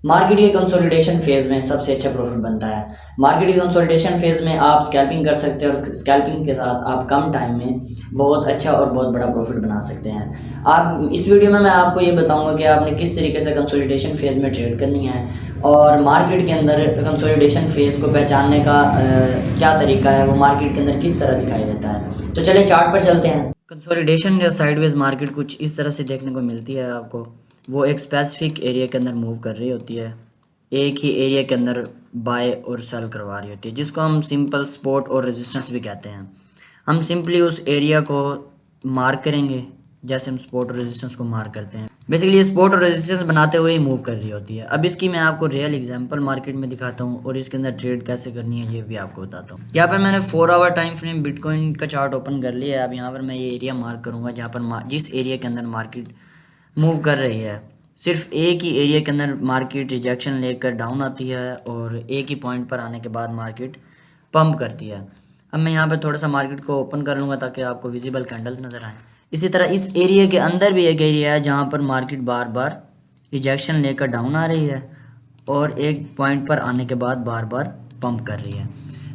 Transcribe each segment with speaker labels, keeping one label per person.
Speaker 1: Market के consolidation phase में सबसे अच्छा प्रॉफिट बनता है। मार्केट के कंसोलिडेशन फेज में आप स्कैल्पिंग कर सकते हैं और स्कैल्पिंग के साथ आप कम टाइम में बहुत अच्छा और बहुत बड़ा प्रॉफिट बना सकते हैं। आप इस वीडियो में मैं आपको ये बताऊंगा कि आपने किस तरीके से कंसोलिडेशन फेज में ट्रेड करनी है और मार्केट के अंदर कंसोलिडेशन फेज को पहचानने का क्या तरीका है, वो मार्केट के अंदर किस तरह दिखाई देता है। तो चलिए चार्ट पर चलते हैं। कंसोलिडेशन या साइडवेज मार्केट कुछ इस तरह से देखने को मिलती है आपको। वो एक स्पेसिफिक एरिया के अंदर मूव कर रही होती है, एक ही एरिया के अंदर बाय और सेल करवा रही होती है, जिसको हम सिंपल सपोर्ट और रेजिस्टेंस भी कहते हैं। हम सिंपली उस एरिया को मार्क करेंगे जैसे हम सपोर्ट और रेजिस्टेंस को मार्क करते हैं। बेसिकली ये सपोर्ट और रेजिस्टेंस बनाते हुए ही मूव कर रही होती है। अब इसकी मैं आपको रियल एग्जांपल मार्केट में दिखाता हूँ और इसके अंदर ट्रेड कैसे करनी है ये भी आपको बताता हूँ। यहाँ पर मैंने 4 आवर टाइम फ्रेम बिटकॉइन का चार्ट ओपन कर लिया है। अब यहाँ पर मैं ये एरिया मार्क करूँगा जहाँ पर जिस एरिया के अंदर मार्केट मूव कर रही है। सिर्फ एक ही एरिया के अंदर मार्केट रिजेक्शन लेकर डाउन आती है और एक ही पॉइंट पर आने के बाद मार्केट पंप करती है। अब मैं यहाँ पर थोड़ा सा मार्केट को ओपन कर लूँगा ताकि आपको विजिबल कैंडल्स नज़र आएँ। इसी तरह इस एरिया के अंदर भी एक एरिया है जहाँ पर मार्केट बार बार रिजेक्शन लेकर डाउन आ रही है और एक पॉइंट पर आने के बाद बार बार पंप कर रही है।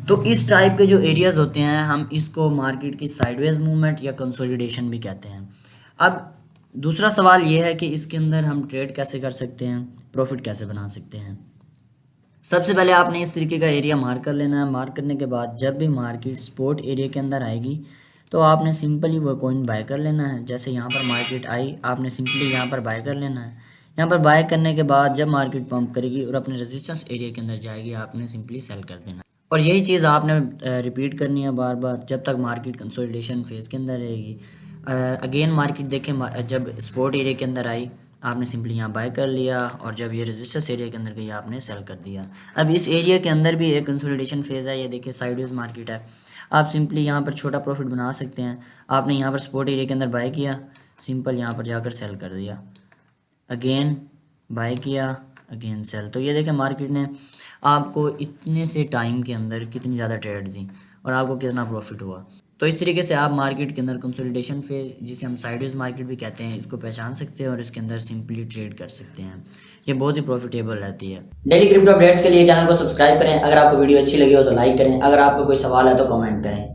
Speaker 1: तो इस टाइप के जो एरियाज होते हैं हम इसको मार्केट की साइडवेज मूवमेंट या कंसोलिडेशन भी कहते हैं। अब दूसरा सवाल ये है कि इसके अंदर हम ट्रेड कैसे कर सकते हैं, प्रॉफिट कैसे बना सकते हैं। सबसे पहले आपने इस तरीके का एरिया मार्क कर लेना है। मार्क करने के बाद जब भी मार्केट सपोर्ट एरिया के अंदर आएगी तो आपने सिंपली वो कॉइन बाय कर लेना है। जैसे यहाँ पर मार्केट आई आपने सिंपली यहाँ पर बाय कर लेना है। यहाँ पर बाय करने के बाद जब मार्केट पंप करेगी और अपने रेजिस्टेंस एरिया के अंदर जाएगी आपने सिंपली सेल कर देना है। और यही चीज़ आपने रिपीट करनी है बार बार जब तक मार्केट कंसोलिडेशन फेज़ के अंदर रहेगी। अगेन मार्केट देखें जब सपोर्ट एरिया के अंदर आई आपने सिंपली यहाँ बाय कर लिया और जब ये रेजिस्टेंस एरिया के अंदर गई आपने सेल कर दिया। अब इस एरिया के अंदर भी एक कंसोलिडेशन फेज़ है। ये देखिए साइडवेज मार्केट है। आप सिंपली यहाँ पर छोटा प्रॉफिट बना सकते हैं। आपने यहाँ पर सपोर्ट एरिया के अंदर बाय किया, सिंपल यहाँ पर जाकर सेल कर दिया, अगेन बाय किया, अगेन सेल। तो ये देखें मार्केट ने आपको इतने से टाइम के अंदर कितनी ज़्यादा ट्रेड दी और आपको कितना प्रॉफिट हुआ। तो इस तरीके से आप मार्केट के अंदर कंसोलिडेशन फेज, जिसे हम साइडवेज मार्केट भी कहते हैं, इसको पहचान सकते हैं और इसके अंदर सिंपली ट्रेड कर सकते हैं। ये बहुत ही प्रॉफिटेबल रहती है। डेली क्रिप्टो अपडेट्स के लिए चैनल को सब्सक्राइब करें। अगर आपको वीडियो अच्छी लगी हो तो लाइक करें। अगर आपका कोई सवाल है तो कमेंट करें।